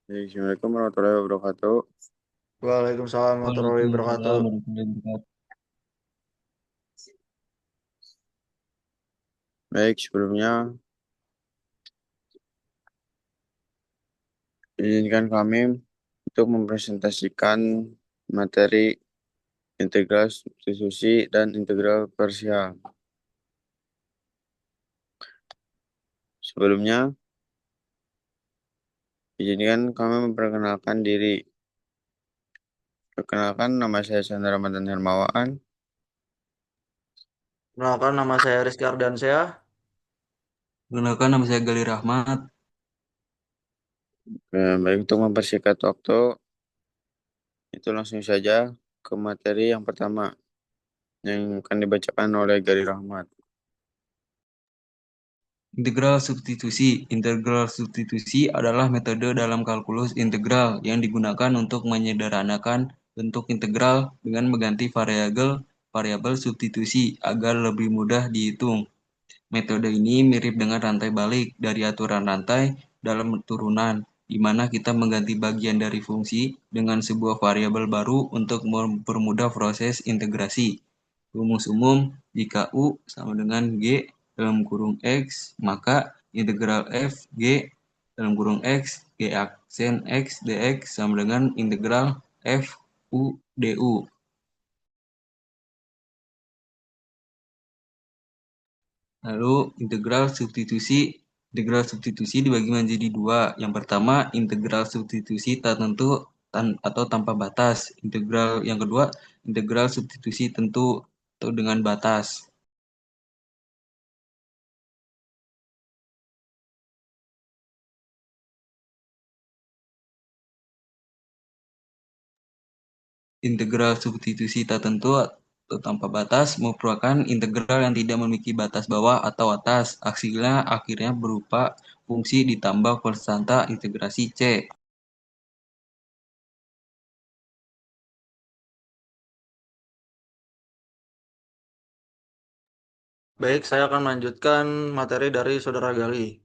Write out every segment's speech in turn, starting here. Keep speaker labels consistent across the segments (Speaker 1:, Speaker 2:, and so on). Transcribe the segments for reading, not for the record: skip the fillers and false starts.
Speaker 1: Assalamualaikum warahmatullahi wabarakatuh.
Speaker 2: Waalaikumsalam warahmatullahi
Speaker 3: Waalaikumsalam
Speaker 2: wabarakatuh.
Speaker 3: warahmatullahi wabarakatuh.
Speaker 1: Baik, sebelumnya izinkan kami untuk mempresentasikan materi integral substitusi dan integral parsial. Sebelumnya, izinkan kami memperkenalkan diri. Perkenalkan, nama saya Chandra Ramadan Hermawan.
Speaker 2: Perkenalkan nama saya Rizky Ardansyah.
Speaker 3: Perkenalkan nama saya Gali Rahmat.
Speaker 1: Baik, untuk mempersingkat waktu, itu langsung saja ke materi yang pertama yang akan dibacakan oleh Gari Rahmat.
Speaker 3: Integral substitusi. Integral substitusi adalah metode dalam kalkulus integral yang digunakan untuk menyederhanakan bentuk integral dengan mengganti variabel variabel substitusi agar lebih mudah dihitung. Metode ini mirip dengan rantai balik dari aturan rantai dalam turunan, di mana kita mengganti bagian dari fungsi dengan sebuah variabel baru untuk mempermudah proses integrasi. Rumus umum, jika U sama dengan G dalam kurung X, maka integral F G dalam kurung X, G aksen X dx sama dengan integral F U du. Lalu integral substitusi dibagi menjadi dua. Yang pertama integral substitusi tak tentu atau tanpa batas. Yang kedua integral substitusi tentu atau dengan batas. Integral substitusi tak tentu atau tanpa batas merupakan integral yang tidak memiliki batas bawah atau atas. Hasilnya akhirnya berupa fungsi ditambah konstanta integrasi C.
Speaker 2: Baik, saya akan melanjutkan materi dari Saudara Gali.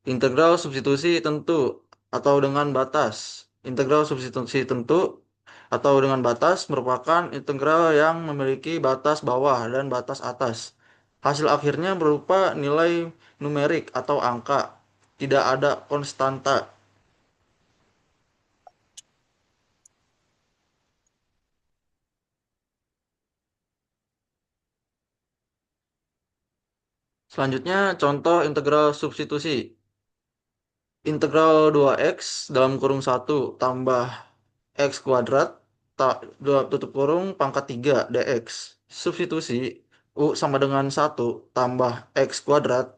Speaker 2: Integral substitusi tentu atau dengan batas. Integral substitusi tentu atau dengan batas merupakan integral yang memiliki batas bawah dan batas atas. Hasil akhirnya berupa nilai numerik atau angka. Tidak ada konstanta. Selanjutnya, contoh integral substitusi. Integral 2x dalam kurung satu tambah x kuadrat tutup kurung pangkat 3 dx. Substitusi u sama dengan satu tambah x kuadrat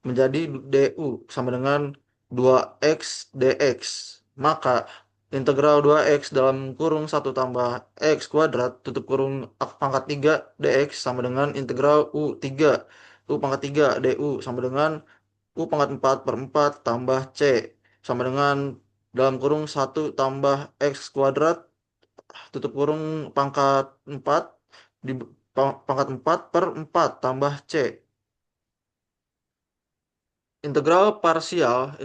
Speaker 2: menjadi du sama dengan 2x dx. Maka integral 2x dalam kurung satu tambah x kuadrat tutup kurung pangkat 3 dx sama dengan integral u pangkat 3 du sama dengan U pangkat 4 per 4 tambah C sama dengan dalam kurung satu tambah X kuadrat tutup kurung pangkat 4 di pangkat 4 per 4 tambah C. Integral parsial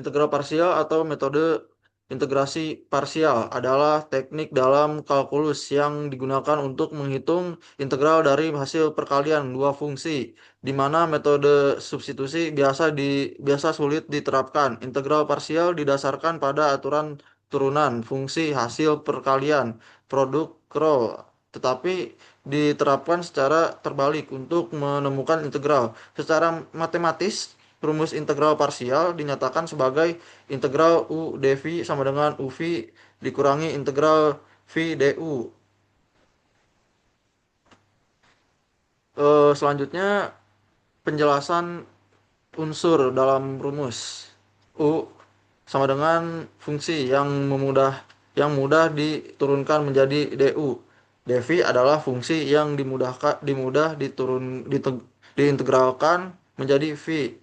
Speaker 2: atau metode integrasi parsial adalah teknik dalam kalkulus yang digunakan untuk menghitung integral dari hasil perkalian dua fungsi, di mana metode substitusi biasa sulit diterapkan. Integral parsial didasarkan pada aturan turunan fungsi hasil perkalian produk Kroll, tetapi diterapkan secara terbalik untuk menemukan integral. Secara matematis, rumus integral parsial dinyatakan sebagai integral U dv sama dengan UV dikurangi integral V du. Selanjutnya penjelasan unsur dalam rumus. U sama dengan fungsi yang mudah diturunkan menjadi du. dv adalah fungsi yang dimudah diintegralkan menjadi v,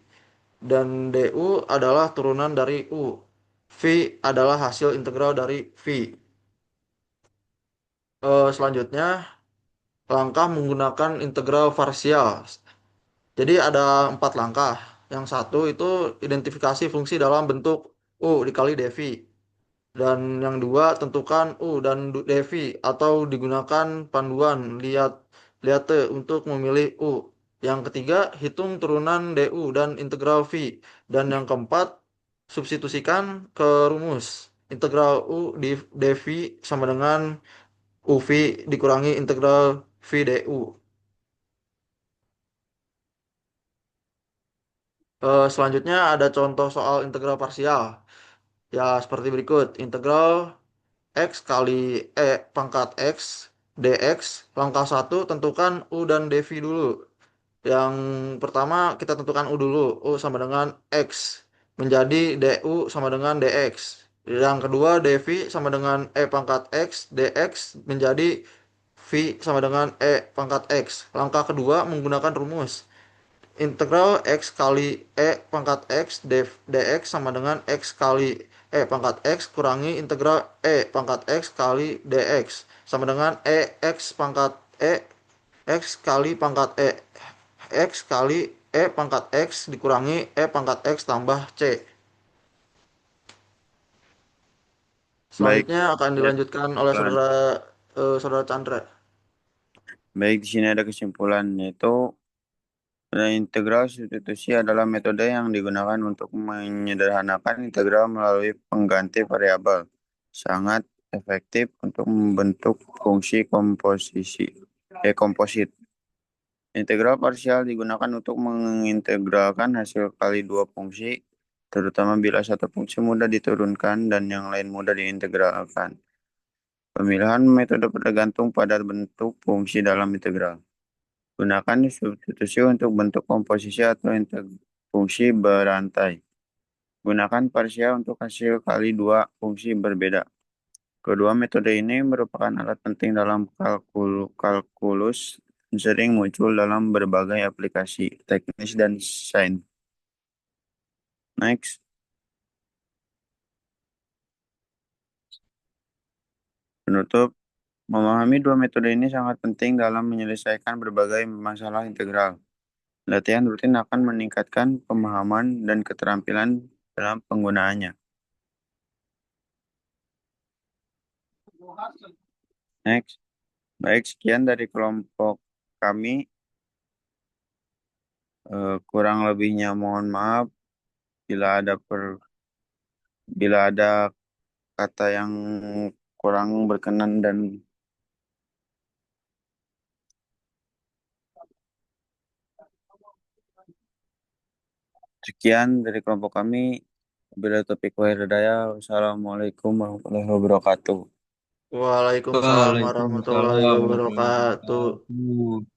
Speaker 2: dan du adalah turunan dari u. V adalah hasil integral dari V. Selanjutnya, langkah menggunakan integral parsial. Jadi ada 4 langkah. Yang satu itu identifikasi fungsi dalam bentuk U dikali dv. Dan yang dua, tentukan U dan Devi atau digunakan panduan lihat untuk memilih U. Yang ketiga, hitung turunan DU dan integral V. Dan yang keempat, substitusikan ke rumus. Integral U di dV sama dengan UV dikurangi integral V DU. Selanjutnya ada contoh soal integral parsial. Ya, seperti berikut. Integral X kali pangkat X dx. Langkah satu, tentukan U dan dV dulu. Yang pertama kita tentukan U dulu. U sama dengan X. Menjadi DU sama dengan DX. Yang kedua dV sama dengan pangkat X dx menjadi V sama dengan pangkat X. Langkah kedua menggunakan rumus. Integral X kali pangkat X dx sama dengan X kali pangkat X kurangi integral pangkat X kali dx sama dengan X pangkat X kali pangkat X kali pangkat X dikurangi pangkat X tambah C.
Speaker 1: Baik,
Speaker 2: Selanjutnya akan
Speaker 1: ya,
Speaker 2: dilanjutkan oleh
Speaker 1: kesimpulan.
Speaker 2: saudara Chandra.
Speaker 1: Baik, di sini ada kesimpulan, yaitu integral substitusi adalah metode yang digunakan untuk menyederhanakan integral melalui pengganti variabel. Sangat efektif untuk membentuk fungsi komposit. Integral parsial digunakan untuk mengintegralkan hasil kali dua fungsi, terutama bila satu fungsi mudah diturunkan dan yang lain mudah diintegralkan. Pemilihan metode tergantung pada bentuk fungsi dalam integral. Gunakan substitusi untuk bentuk komposisi atau fungsi berantai. Gunakan parsial untuk hasil kali dua fungsi berbeda. Kedua metode ini merupakan alat penting dalam kalkulus dan sering muncul dalam berbagai aplikasi teknis dan sains. Next, penutup. Memahami dua metode ini sangat penting dalam menyelesaikan berbagai masalah integral. Latihan rutin akan meningkatkan pemahaman dan keterampilan dalam penggunaannya. Next. Baik, sekian dari kelompok kami. Kurang lebihnya mohon maaf bila ada kata yang kurang berkenan dan sekian dari kelompok kami. Bila topik hidayah, wassalamualaikum warahmatullahi wabarakatuh.
Speaker 2: Waalaikumsalam warahmatullahi
Speaker 3: Waalaikumsalam warahmatullahi
Speaker 2: wabarakatuh.
Speaker 3: wabarakatuh.